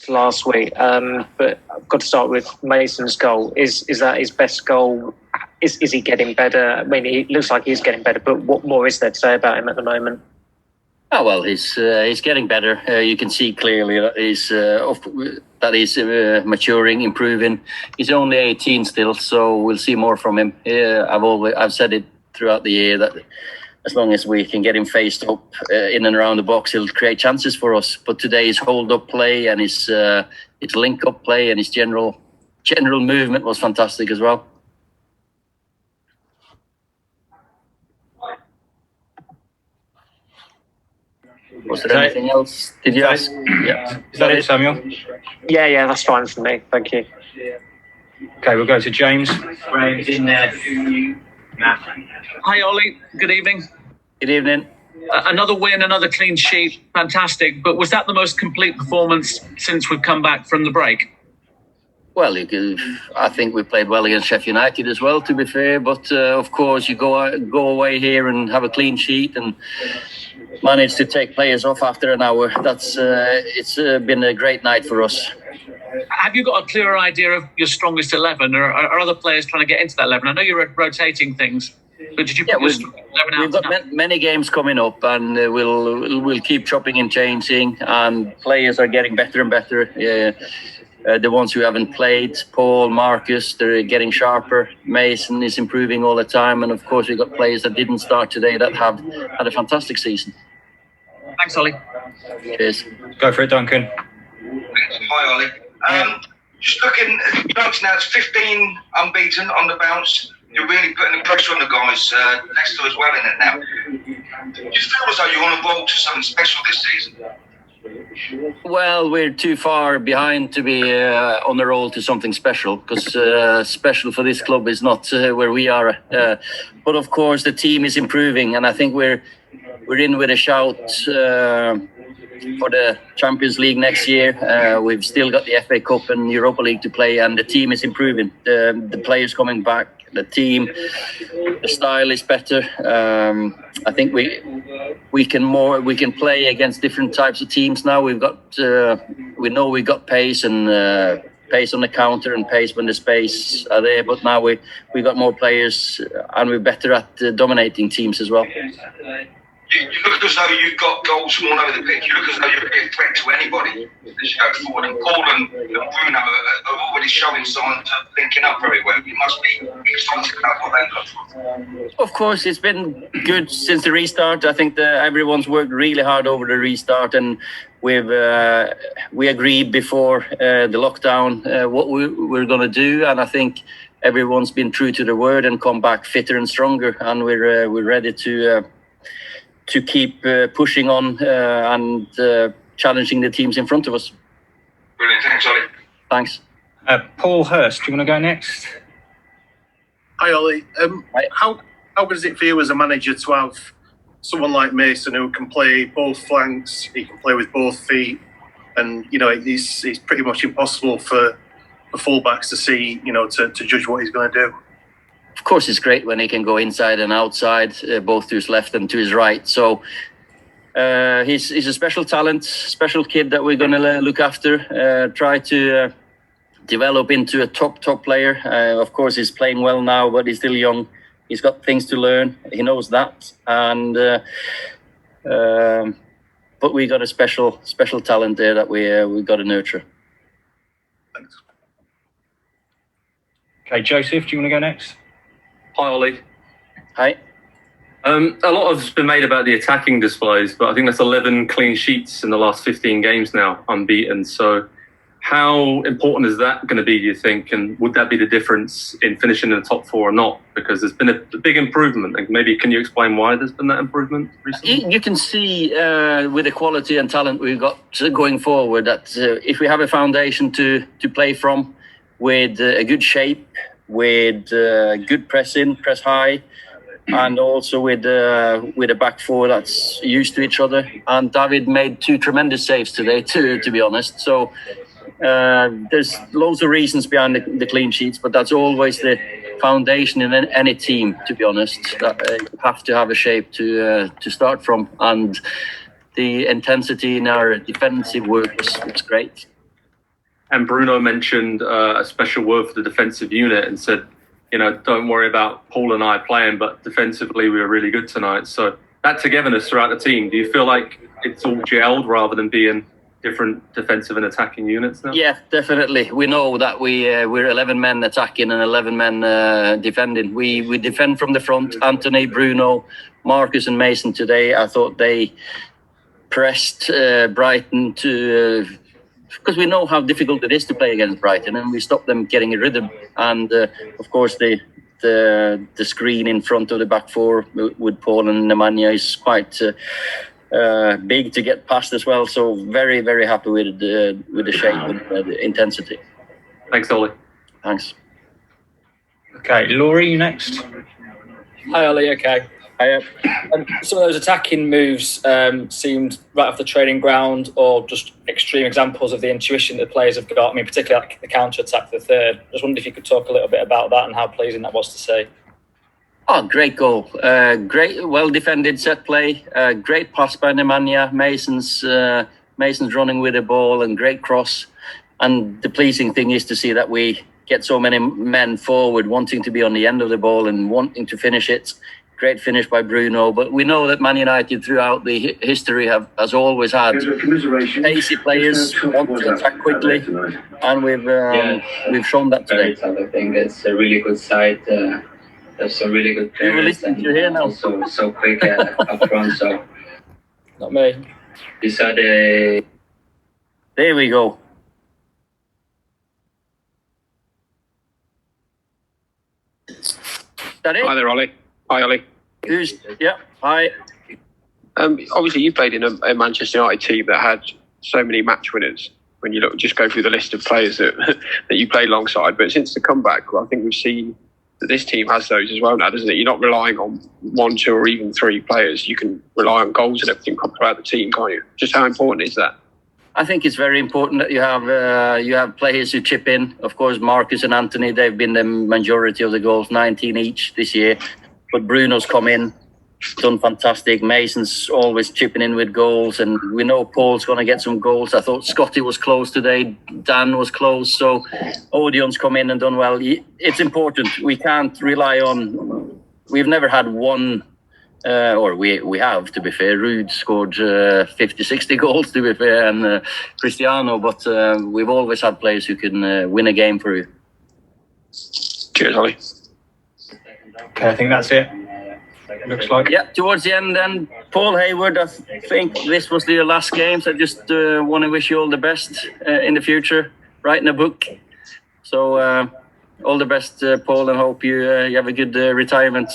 last week. But I've got to start with Mason's goal. Is that his best goal? Is he getting better? I mean, it looks like he's getting better, but what more is there to say about him at the moment? Oh, well, he's getting better. You can see clearly that he's maturing, improving. He's only 18 still, so we'll see more from him. I've said it throughout the year that as long as we can get him faced up in and around the box, he'll create chances for us. But today, his hold-up play and his link-up play and his general movement was fantastic as well. Was there anything else? Did you ask? Yeah. Is that it, Samuel? Yeah, that's fine for me. Thank you. Okay, we'll go to James. Graham's in there. Hi, Ollie. Good evening. Good evening. Another win, another clean sheet. Fantastic. But was that the most complete performance since we've come back from the break? Well, I think we played well against Sheffield United as well, to be fair. But of course, you go away here and have a clean sheet and manage to take players off after an hour. It's been a great night for us. Have you got a clearer idea of your strongest 11, or are other players trying to get into that 11? I know you're rotating things, but did you put your 11 out? We've got many games coming up, and we'll keep chopping and changing, and players are getting better and better. The ones who haven't played, Paul, Marcus, they're getting sharper. Mason is improving all the time, and of course we've got players that didn't start today that have had a fantastic season. Thanks, Ollie. Cheers. Go for it, Duncan. Hi, Ollie. Just looking at the bounce now, it's 15 unbeaten on the bounce. You're really putting the pressure on the guys. Leicester as well in it now. Do you feel as though you're on a roll to something special this season? Well, we're too far behind to be on the roll to something special, because special for this club is not where we are. But of course, the team is improving, and I think we're in with a shout for the Champions League next year. We've still got the FA Cup and Europa League to play, and the team is improving. The players coming back, the team, the style is better. I think we can play against different types of teams now. We know we've got pace and pace on the counter and pace when the space are there. But now we got more players, and we're better at dominating teams as well. You look as though you've got goals from all over the pitch. You look as though you're a threat to anybody as you go forward. And Paul and Bruno are already showing signs of linking up very well. You must be excited about what they look for. Of course, it's been good since the restart. I think everyone's worked really hard over the restart, and we agreed before the lockdown what we're going to do, and I think everyone's been true to the word and come back fitter and stronger, and we're ready to keep pushing on and challenging the teams in front of us. Brilliant. Thanks, Ollie. Thanks. Paul Hurst, do you want to go next? Hi, Ollie. Hi. How does it feel as a manager to have someone like Mason who can play both flanks, he can play with both feet, and it's pretty much impossible for fullbacks to see, to judge what he's going to do? Of course, it's great when he can go inside and outside, both to his left and to his right. So he's a special talent, special kid that we're going to look after, try to develop into a top player. Of course, he's playing well now, but he's still young. He's got things to learn. He knows that. And but we got a special talent there that we got to nurture. Thanks. Okay, Joseph, do you want to go next? Hi, Ollie. Hi. A lot has been made about the attacking displays, but I think that's 11 clean sheets in the last 15 games now, unbeaten. So how important is that going to be, do you think? And would that be the difference in finishing in the top four or not? Because there's been a big improvement. Like, maybe can you explain why there's been that improvement recently? You can see with the quality and talent we've got going forward that if we have a foundation to play from with a good shape, with good press high, and also with a back four that's used to each other. And David made 2 tremendous saves today, to be honest. So there's loads of reasons behind the clean sheets, but that's always the foundation in any team, to be honest. That you have to have a shape to start from, and the intensity in our defensive work was great. and Bruno mentioned a special word for the defensive unit and said, don't worry about Paul and I playing, but defensively we were really good tonight. So that togetherness throughout the team, do you feel like it's all gelled rather than being different defensive and attacking units now? Yeah, definitely. We know that we're 11 men attacking and 11 men defending. We defend from the front. Anthony, Bruno, Marcus and Mason today, I thought they pressed Brighton because we know how difficult it is to play against Brighton, and we stopped them getting a rhythm. And of course, the screen in front of the back four with Paul and Nemanja is quite big to get past as well. So very, very happy with the shape and the intensity. Thanks, Ole. Thanks. Okay, Laurie, you next. Hi, Ole. Okay. Hiya. Some of those attacking moves seemed right off the training ground, or just extreme examples of the intuition that players have got. I mean, particularly like the counter-attack for the third. Just wondered if you could talk a little bit about that and how pleasing that was to see. Oh, great goal. Great, well-defended set play. Great pass by Nemanja. Mason's running with the ball and great cross. And the pleasing thing is to see that we get so many men forward wanting to be on the end of the ball and wanting to finish it. Great finish by Bruno. But we know that Man United throughout the history has always had pacey players, want to attack quickly. And we've shown that today. I think it's a really good side. There's some really good players. You're listening to here now. Also so quick up front. So Not me. these are the. There we go. Is that it? Hi there, Ollie. Hi, Ollie. Yeah, hi. Obviously, you played in a Manchester United team that had so many match winners. When you just go through the list of players that that you played alongside, but since the comeback, I think we've seen that this team has those as well now, doesn't it? You're not relying on 1, 2, or even 3 players. You can rely on goals and everything throughout the team, can't you? Just how important is that? I think it's very important that you have players who chip in. Of course, Marcus and Anthony, they've been the majority of the goals, 19 each this year. But Bruno's come in, done fantastic. Mason's always chipping in with goals, and we know Paul's going to get some goals. I thought Scotty was close today. Dan was close. So Odion's come in and done well. It's important. We can't rely on... We've never had one... or we have, to be fair. Ruud scored 50, 60 goals, to be fair, and Cristiano. But we've always had players who can win a game for you. Cheers, Ollie. Okay, I think that's it. Looks like. Yeah, towards the end then, Paul Hayward, I think this was your last game, so I just want to wish you all the best in the future, writing a book. So all the best, Paul, and hope you have a good retirement.